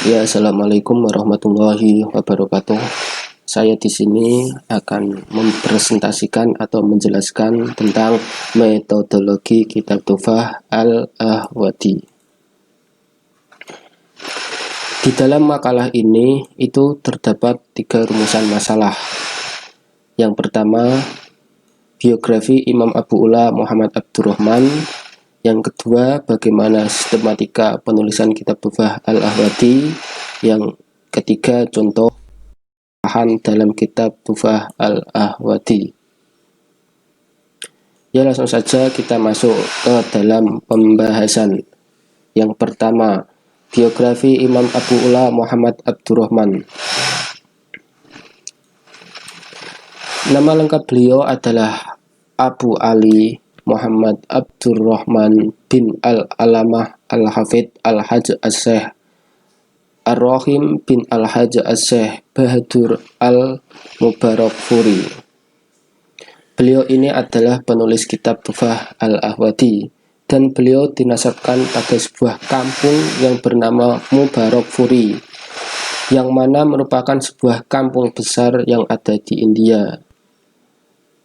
Ya, assalamualaikum warahmatullahi wabarakatuh. Saya di sini akan mempresentasikan atau menjelaskan tentang metodologi Kitab Tuhfah Al-Ahwadi. Di dalam makalah ini itu terdapat 3 rumusan masalah. Yang pertama, biografi Imam Abu Ula Muhammad Abdurrahman. Yang kedua, bagaimana sistematika penulisan Kitab Tuhfah Al-Ahwadi. Yang ketiga, contoh bahan dalam Kitab Tuhfah Al-Ahwadi. Ya, langsung saja kita masuk ke dalam pembahasan. Yang pertama, biografi Imam Abu Ula Muhammad Abdurrahman. Nama lengkap beliau adalah Abu Ali Muhammad Abdurrahman bin Al-Alamah Al-Hafidh Al-Hajj As-Syekh Ar-Rahim bin Al-Hajj As-Syekh Bahadur Al-Mubarakfuri. Beliau ini adalah penulis Kitab Tuhfah Al-Ahwadi dan beliau dinasabkan pada sebuah kampung yang bernama Mubarakfuri, yang mana merupakan sebuah kampung besar yang ada di India,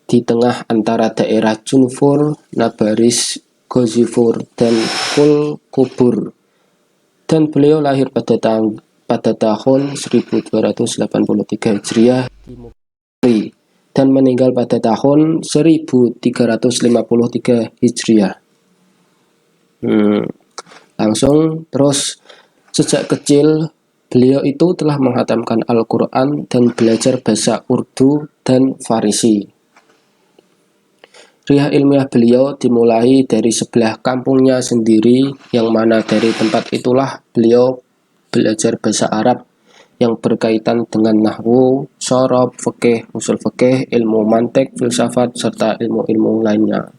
di tengah antara daerah Junfur, Nabaris, Ghazifur, dan Kulkubur. Dan beliau lahir pada tahun 1283 Hijriah di Mubarakfuri dan meninggal pada tahun 1353 Hijriah. Langsung terus, sejak kecil beliau itu telah menghatamkan Al-Quran dan belajar bahasa Urdu dan Farisi. Riah ilmiah beliau dimulai dari sebelah kampungnya sendiri, yang mana dari tempat itulah beliau belajar bahasa Arab yang berkaitan dengan nahwu, shorob, fikih, usul fikih, ilmu mantik, filsafat, serta ilmu-ilmu lainnya.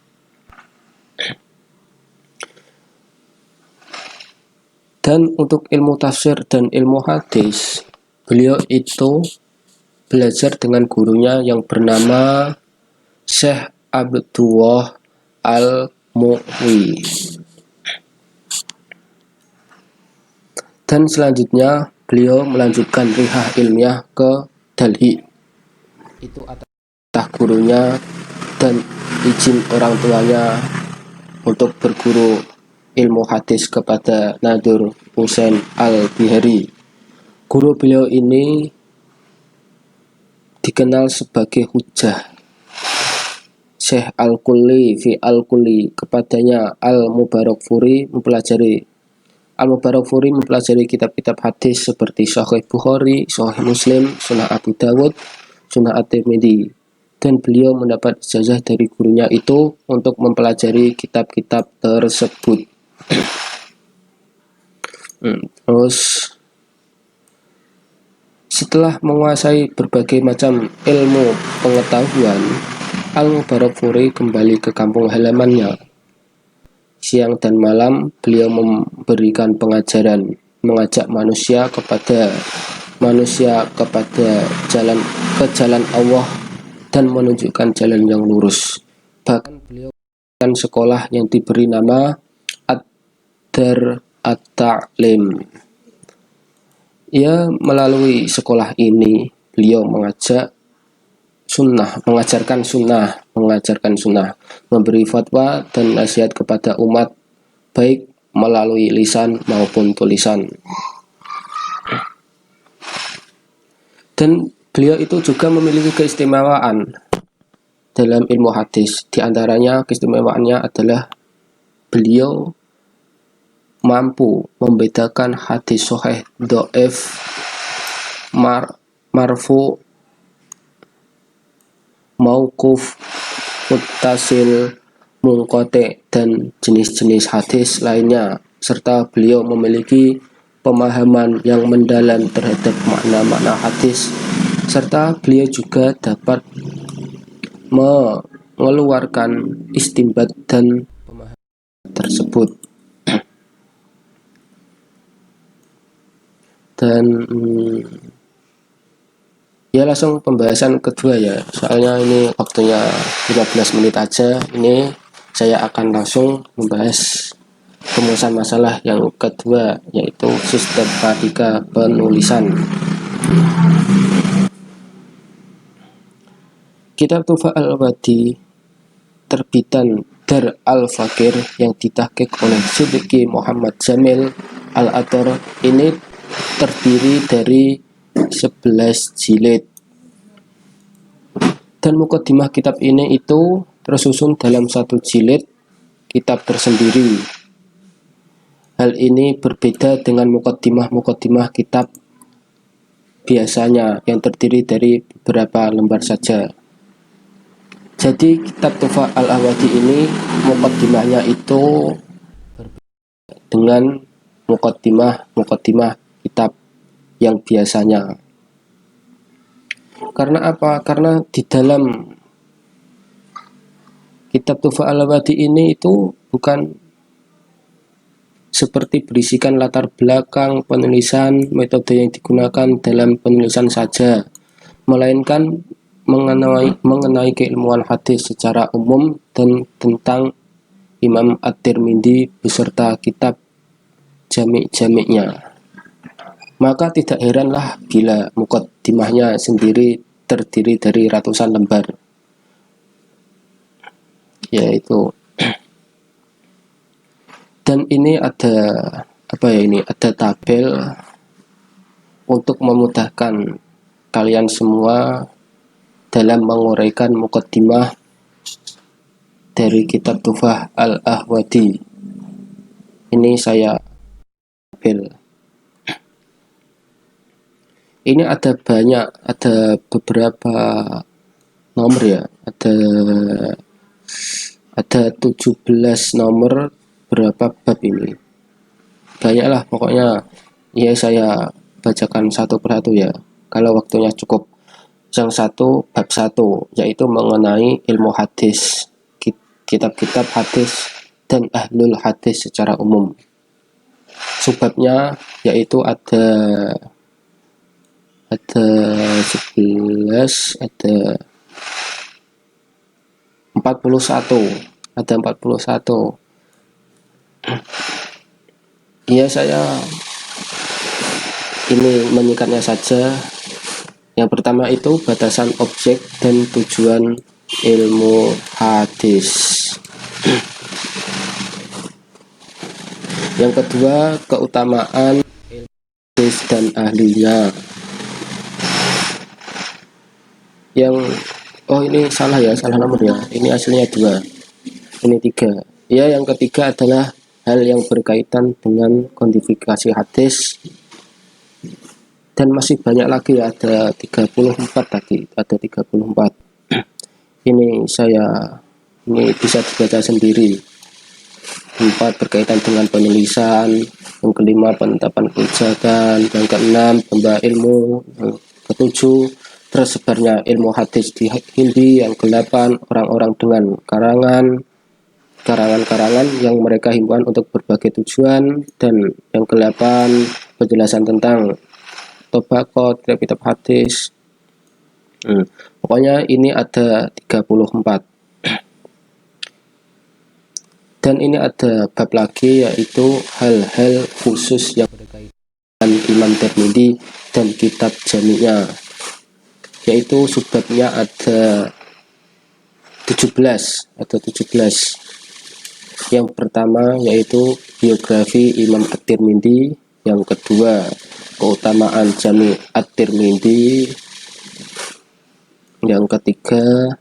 Dan untuk ilmu tafsir dan ilmu hadis, beliau itu belajar dengan gurunya yang bernama Syekh Abdullah Al-Mu'wi. Dan selanjutnya beliau melanjutkan rihah ilmiah ke Delhi. Itu atas gurunya dan izin orang tuanya untuk berguru ilmu hadis kepada Nadur Husain Al-Bihari. Guru beliau ini dikenal sebagai hujjah. Syekh Al-Kulli fi Al-Kulli, kepadanya Al-Mubarakfuri mempelajari kitab-kitab hadis seperti Sahih Bukhari, Sahih Muslim, Sunnah Abu Dawud, Sunnah At-Tirmidzi. Dan beliau mendapat ijazah dari gurunya itu untuk mempelajari kitab-kitab tersebut. Terus, setelah menguasai berbagai macam ilmu pengetahuan, Al-Mubarakfuri kembali ke kampung halamannya. Siang dan malam beliau memberikan pengajaran, mengajak manusia kepada jalan Allah dan menunjukkan jalan yang lurus. Bahkan beliau mendirikan sekolah yang diberi nama Ad-Dar At-Ta'lim. Ya, melalui sekolah ini beliau mengajarkan sunnah, memberi fatwa dan nasihat kepada umat, baik melalui lisan maupun tulisan. Dan beliau itu juga memiliki keistimewaan dalam ilmu hadis. Di antaranya keistimewaannya adalah beliau mampu membedakan hadis sahih, dhaif, marfu, mauquf, muttasil, munqati, dan jenis-jenis hadis lainnya, serta beliau memiliki pemahaman yang mendalam terhadap makna-makna hadis, serta beliau juga dapat mengeluarkan istinbat dan pemahaman tersebut. Dan ya, langsung pembahasan kedua ya, soalnya ini waktunya 15 menit aja. Ini saya akan langsung membahas rumusan masalah yang kedua, yaitu sistematika penulisan. Kitab Tuhfah Al-Wadi terbitan Dar Al-Fakir yang ditahqiq oleh Siddiqi Muhammad Jamil Al-Athar ini terdiri dari 11 jilid, dan mukaddimah kitab ini itu tersusun dalam satu jilid kitab tersendiri. Hal ini berbeda dengan mukaddimah kitab biasanya yang terdiri dari beberapa lembar saja. Jadi kitab Tuhfah Al-Ahwadi ini mukaddimahnya itu berbeda dengan mukaddimah kitab yang biasanya. Karena apa? Karena di dalam kitab Tuhfah Al-Ahwadi ini itu bukan seperti berisikan latar belakang penulisan, metode yang digunakan dalam penulisan saja, melainkan mengenai keilmuan hadis secara umum dan tentang Imam At-Tirmidzi beserta kitab jami'-jami'nya. Maka tidak heranlah bila mukaddimahnya sendiri terdiri dari ratusan lembar, yaitu, dan ini ada ada tabel untuk memudahkan kalian semua dalam menguraikan mukaddimah dari kitab Tuhfah Al-Ahwadi. Ini saya tabel. Ini ada beberapa nomor ya. Ada 17 nomor, berapa bab ini. Banyaklah pokoknya. Ya saya bacakan satu persatu ya, kalau waktunya cukup. Yang satu, bab 1, yaitu mengenai ilmu hadis, kitab-kitab hadis dan ahlul hadis secara umum. Subbabnya yaitu ada 11, ada 41. Ya saya ini menyingkatnya saja. Yang pertama itu batasan objek dan tujuan ilmu hadis. Yang kedua, keutamaan ilmu hadis dan ahlinya. Ini salah nomor ya. Ini aslinya 2. Ini 3. Ya, yang ketiga adalah hal yang berkaitan dengan kodifikasi hadis. Dan masih banyak lagi ya, ada 34 tadi, ada 34. Ini bisa dibaca sendiri. 4 berkaitan dengan penulisan, yang kelima penetapan kebijakan, yang keenam pembahasan ilmu, yang ketujuh tersebarnya ilmu hadis di Hindi, yang ke-8 orang-orang dengan karangan-karangan yang mereka himbauan untuk berbagai tujuan, dan yang ke-8 penjelasan tentang tobaqat kitab hadis. Pokoknya ini ada 34. Dan ini ada bab lagi, yaitu hal-hal khusus yang berkaitan dengan Imam Tirmidzi dan kitab jami'nya, yaitu subbabnya ada 17. Yang pertama yaitu biografi Imam At-Tirmidzi, yang kedua keutamaan Jami' At-Tirmidzi, yang ketiga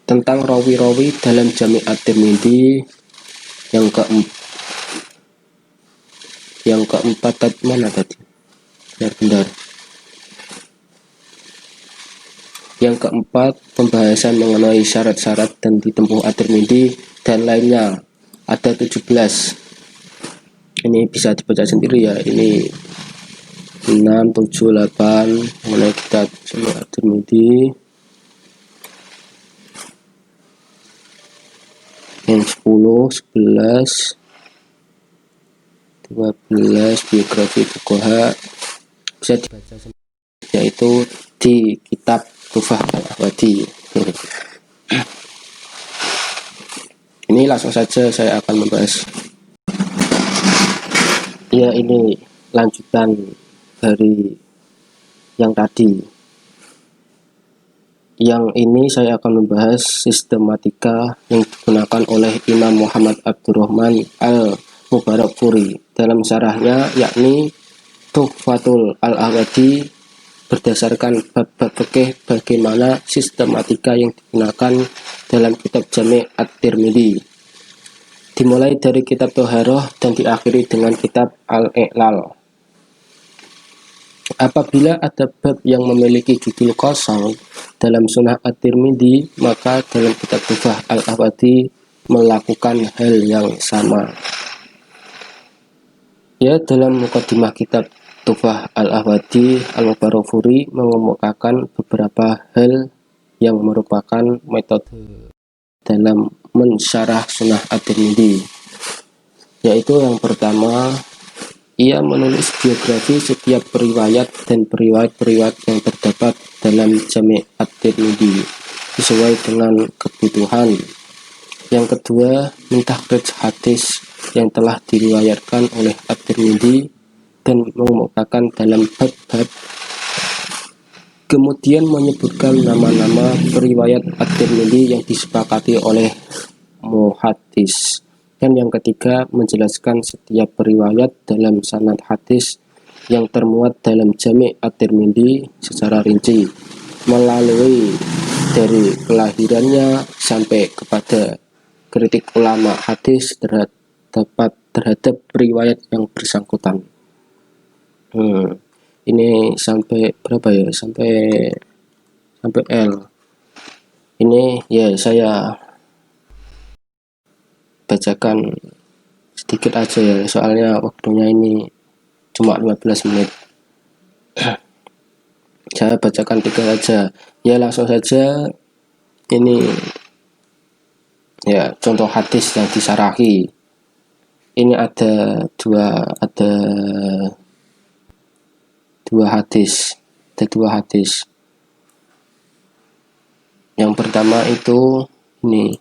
tentang rawi-rawi dalam Jami' At-Tirmidzi, yang keempat tadi mana tadi? Benar. Yang keempat pembahasan mengenai syarat-syarat dan ditempuh At-Tirmidzi dan lainnya, ada 17. Ini bisa dibaca sendiri ya. Ini 6, 7, 8 mengenai kitab Jami' At-Tirmidzi. Yang 10, 11, 12 biografi fuqaha bisa dibaca sendiri, yaitu di kitab Tuhfah Al-Ahwadi. Ini langsung saja saya akan membahas. Ya, ini lanjutan dari yang tadi. Yang ini saya akan membahas sistematika yang digunakan oleh Imam Muhammad Abdurrahman Al-Mubarakfuri dalam syarahnya, yakni Tuhfatul Al-Ahwadi, berdasarkan bab-bab fikih bagaimana sistematika yang digunakan dalam kitab Jami' At-Tirmidzi. Dimulai dari kitab Toharoh dan diakhiri dengan kitab Al-Iqlal. Apabila ada bab yang memiliki judul kosong dalam Sunnah At-Tirmidzi, maka dalam kitab Tuhfah Al-Ahwadi melakukan hal yang sama. Ya, dalam mukadimah kitab Tuhfah Al-Ahwadi, Al-Mubarakfuri mengemukakan beberapa hal yang merupakan metode dalam mensyarah Sunnah At-Tirmidzi, yaitu yang pertama, ia menulis biografi setiap periwayat dan periwayat-periwayat yang terdapat dalam Jami' At-Tirmidzi sesuai dengan kebutuhan. Yang kedua, mentakhrij hadis yang telah diriwayatkan oleh At-Tirmidzi dan mengemukakan dalam bab-bab. Kemudian menyebutkan nama-nama periwayat At-Tirmidzi yang disepakati oleh muhaddis. Dan yang ketiga, menjelaskan setiap periwayat dalam sanad hadis yang termuat dalam Jami' At-Tirmidzi secara rinci, melalui dari kelahirannya sampai kepada kritik ulama hadis terhadap periwayat yang bersangkutan. Ini sampai berapa ya? Sampai L. Ini ya saya bacakan sedikit aja ya, soalnya waktunya ini cuma 15 menit. Saya bacakan 3 aja. Ya, langsung saja. Ini ya contoh hadis yang disarahi. Ini ada dua hadis. Yang pertama itu ini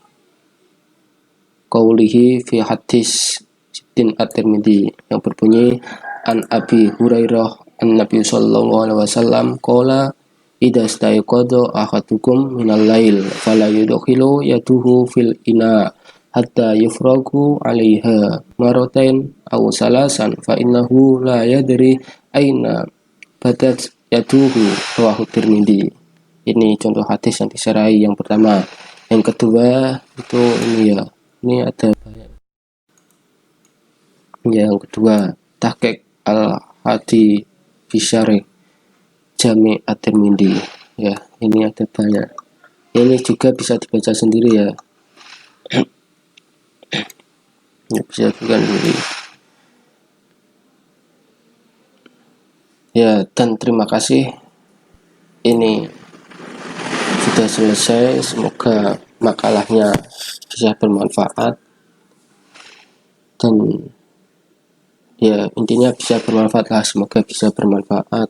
qaulihi fi hadis Sitin At-Tirmidzi yang berbunyi an Abi Hurairah an Nabi sallallahu alaihi wasallam qala idza staiqadha ahadukum minal lail fala yudkhilu yaduhu fil ina hatta yufragu 'alaiha maratain aw salasan fa innahu la yadri aina badat yaduhu, rawahu Tirmidzi. Ini contoh hadis yang disarahi yang pertama. Yang kedua itu ini ya. Ini ada yang kedua, tahqiq al-hadi bisyarih Jami' At-Tirmidzi. Ya, ini ada banyak. Ini juga bisa dibaca sendiri ya. Bisa bukan sendiri. Ya, dan terima kasih. Ini sudah selesai. Semoga makalahnya bisa bermanfaat. Dan ya, intinya bisa bermanfaat lah. Semoga bisa bermanfaat.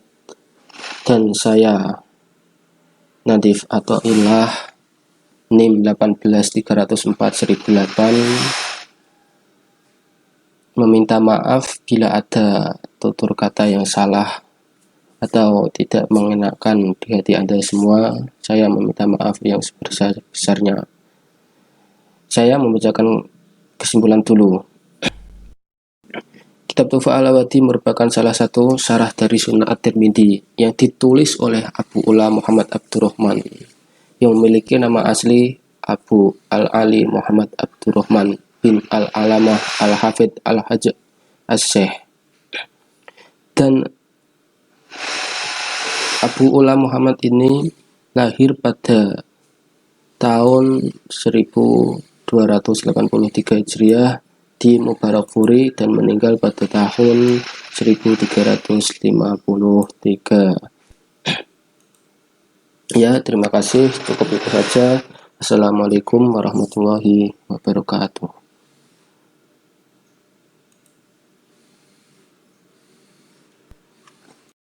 Dan saya Nadif Athaillah, NIM 18304-1008, meminta maaf bila ada tutur kata yang salah atau tidak mengenakan di hati Anda semua. Saya meminta maaf yang sebesar-besarnya. Saya membacakan kesimpulan dulu. Kitab Tuhfah Al-Ahwadi merupakan salah satu syarah dari Sunnah At-Tirmidzi yang ditulis oleh Abu Ula Muhammad Abdurrahman, yang memiliki nama asli Abu Al-Ali Muhammad Abdurrahman bin Al-Alamah Al-Hafidh Al-Hajj As-Syekh. Dan Abu Ula Muhammad ini lahir pada tahun 1283 Hijriah di Mubarakfuri dan meninggal pada tahun 1353. Ya, terima kasih. Cukup itu saja. Assalamualaikum warahmatullahi wabarakatuh.